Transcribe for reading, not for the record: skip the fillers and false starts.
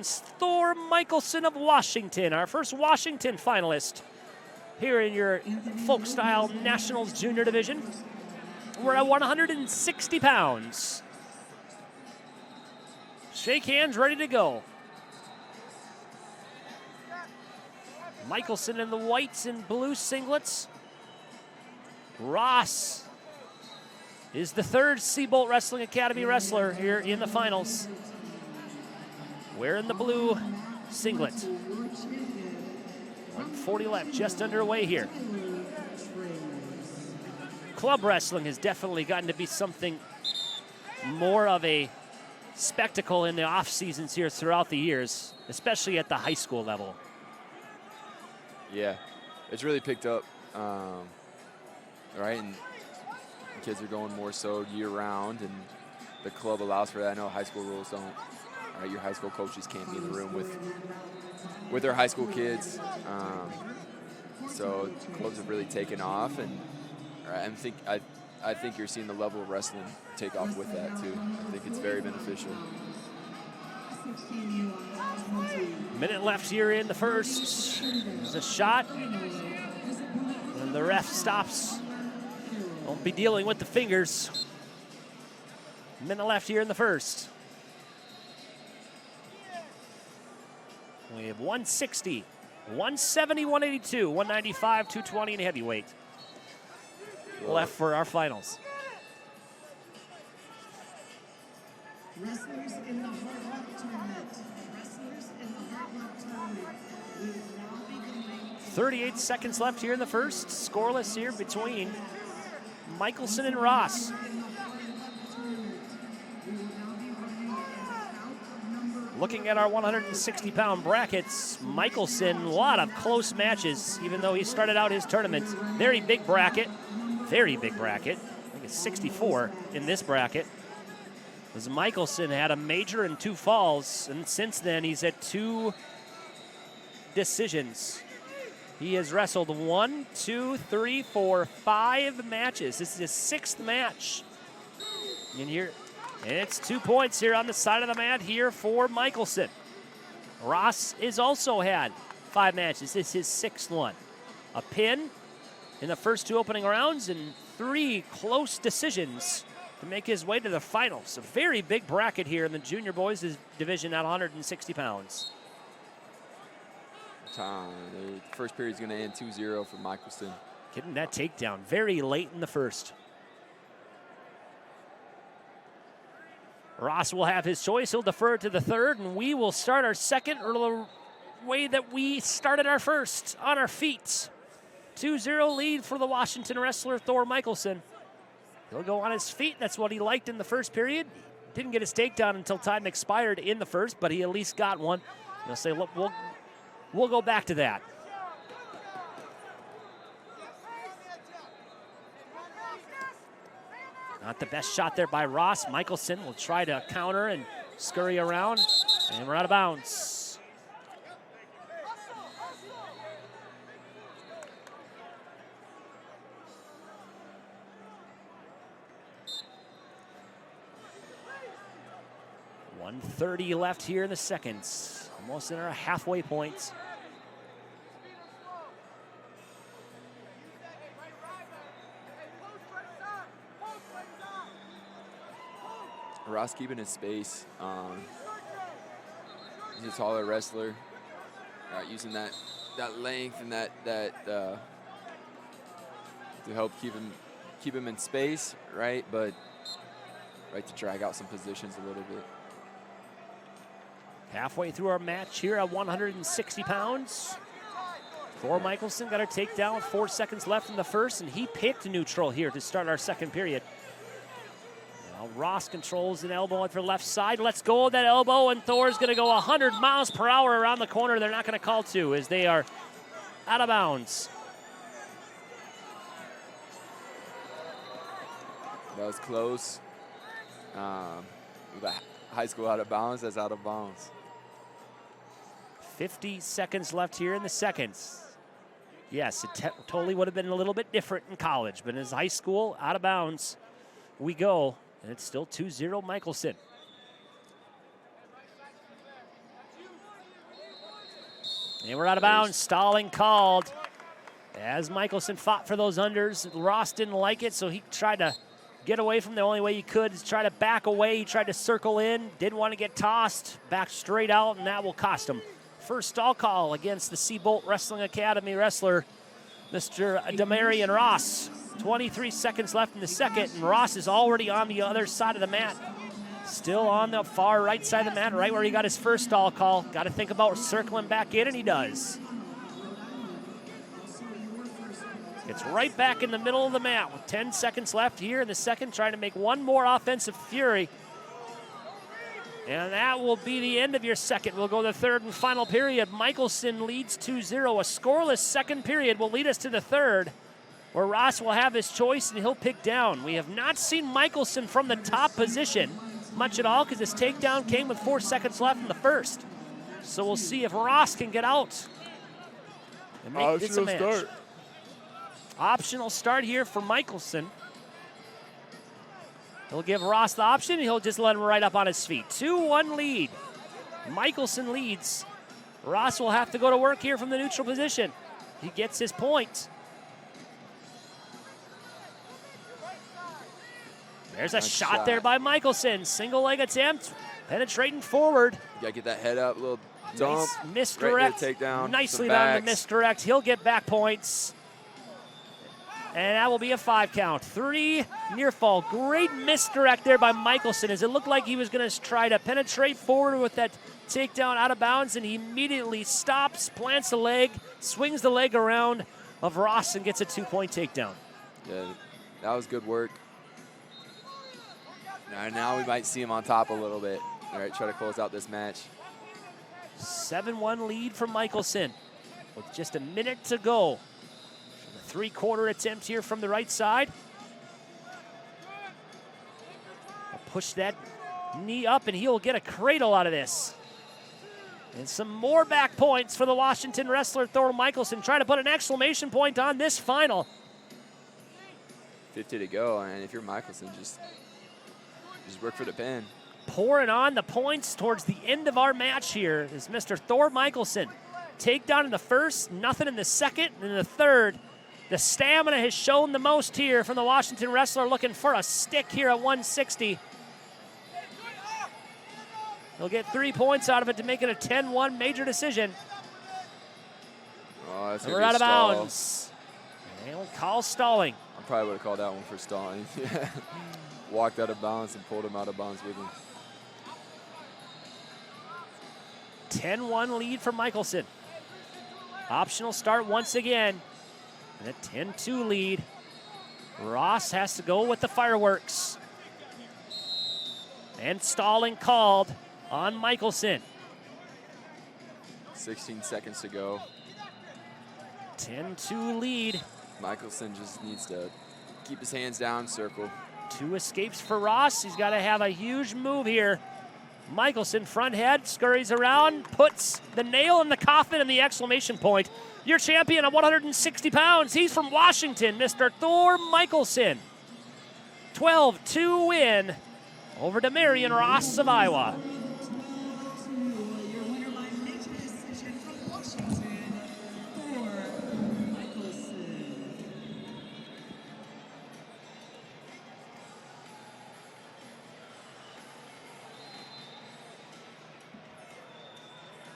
Thor Michaelson of Washington, our first Washington finalist here in your Folkstyle Nationals Junior Division. We're at 160 pounds. Shake hands, ready to go. Michaelson in the whites and blue singlets. Ross is the third Seabolt Wrestling Academy wrestler here in the finals. Wearing the blue singlet. 140 left, just underway here. Club wrestling has definitely gotten to be something more of a spectacle in the off seasons here throughout the years, especially at the high school level. Yeah, it's really picked up, right? And kids are going more so year round, and the club allows for that. I know high school rules don't. Right, your high school coaches can't be in the room with their high school kids. So clubs have really taken off, and I think you're seeing the level of wrestling take off with that too. I think it's very beneficial. Minute left here in the first. There's a shot, and the ref stops. Won't be dealing with the fingers. Minute left here in the first. We have 160, 170, 182, 195, 220 in heavyweight. Left for our finals. Wrestlers in the Hard Rock Tournament. Wrestlers in the Hard Rock Tournament. We will now be going 38 seconds left here in the first. Scoreless here between Michaelson and Ross. Looking at our 160-pound brackets, Michaelson, a lot of close matches, even though he started out his tournament. Very big bracket. I think it's 64 in this bracket. As Michaelson had a major and 2 falls, and since then he's at 2 decisions. He has wrestled 1, 2, 3, 4, 5 matches. This is his 6th match. And here, and it's 2 points here on the side of the mat here for Michaelson. Ross has also had 5 matches. This is his 6th one. A pin in the first 2 opening rounds and 3 close decisions to make his way to the finals. A very big bracket here in the junior boys division at 160 pounds. The first period is going to end 2-0 for Michaelson. Getting that takedown very late in the first. Ross will have his choice. He'll defer to the third, and we will start our second or the way that we started our first, on our feet. 2-0 lead for the Washington wrestler, Thor Michaelson. He'll go on his feet. That's what he liked in the first period. Didn't get his takedown until time expired in the first, but he at least got one. He'll say, look, we'll go back to that. Not the best shot there by Ross. Michaelson will try to counter and scurry around, and we're out of bounds. .130 left here in the seconds. Almost in our halfway point. Ross keeping his space. He's a taller wrestler. Using that length and that to help keep him in space, right? But to drag out some positions a little bit. Halfway through our match here at 160 pounds. Thor Michaelson got a takedown with 4 seconds left in the first, and he picked neutral here to start our second period. Now Ross controls an elbow for left side. Let's go with that elbow, and Thor's going to go 100 miles per hour around the corner. They're not going to call 2 as they are out of bounds. That was close. With a high school out of bounds, that's out of bounds. 50 seconds left here in the seconds. Yes, it totally would have been a little bit different in college, but in his high school, out of bounds, we go. And it's still 2-0 Michaelson. And we're out of bounds. Stalling called. As Michaelson fought for those unders, Ross didn't like it, so he tried to get away from the only way he could is try to back away. He tried to circle in, didn't want to get tossed, back straight out, and that will cost him. First stall call against the Seabolt Wrestling Academy wrestler, Mr. Damarion Ross. 23 seconds left in the second, and Ross is already on the other side of the mat. Still on the far right side of the mat, right where he got his first stall call. Got to think about circling back in, and he does. It's right back in the middle of the mat with 10 seconds left here in the second, trying to make one more offensive fury. And that will be the end of your second. We'll go to the third and final period. Michaelson leads 2-0. A scoreless second period will lead us to the third, where Ross will have his choice and he'll pick down. We have not seen Michaelson from the top position much at all because his takedown came with 4 seconds left in the first. So we'll see if Ross can get out and make this a match. Start. Optional start here for Michaelson. He'll give Ross the option, and he'll just let him right up on his feet. 2-1 lead. Michaelson leads. Ross will have to go to work here from the neutral position. He gets his point. There's a shot there by Michaelson. Single leg attempt, penetrating forward. You gotta get that head up, a little dump. Nice misdirect. Right takedown. Nicely done the misdirect. He'll get back points. And that will be a 5 count. 3 near fall. Great misdirect there by Michaelson as it looked like he was going to try to penetrate forward with that takedown out of bounds, and he immediately stops, plants the leg, swings the leg around of Ross and gets a 2-point takedown. Yeah, that was good work. Now we might see him on top a little bit. All right, try to close out this match. 7-1 lead for Michaelson with just a minute to go. 3-quarter attempt here from the right side. Push that knee up and he'll get a cradle out of this. And some more back points for the Washington wrestler Thor Michaelson, trying to put an exclamation point on this final. 50 to go, and if you're Michaelson, just work for the pin. Pouring on the points towards the end of our match here is Mr. Thor Michaelson. Takedown in the first, nothing in the second, and in the third. The stamina has shown the most here from the Washington wrestler, looking for a stick here at 160. He'll get 3 points out of it to make it a 10-1 major decision. Oh, that's we're out of bounds. And we'll call stalling. I probably would have called that one for stalling. Walked out of bounds and pulled him out of bounds with him. 10-1 lead for Michaelson. Optional start once again. And a 10-2 lead. Ross has to go with the fireworks. And stalling called on Michaelson. 16 seconds to go. 10-2 lead. Michaelson just needs to keep his hands down, circle. 2 escapes for Ross. He's got to have a huge move here. Michaelson, front head, scurries around, puts the nail in the coffin and the exclamation point. Your champion at 160 pounds. He's from Washington, Mr. Thor Michaelson. 12-2 win over Damarion Ross of Iowa.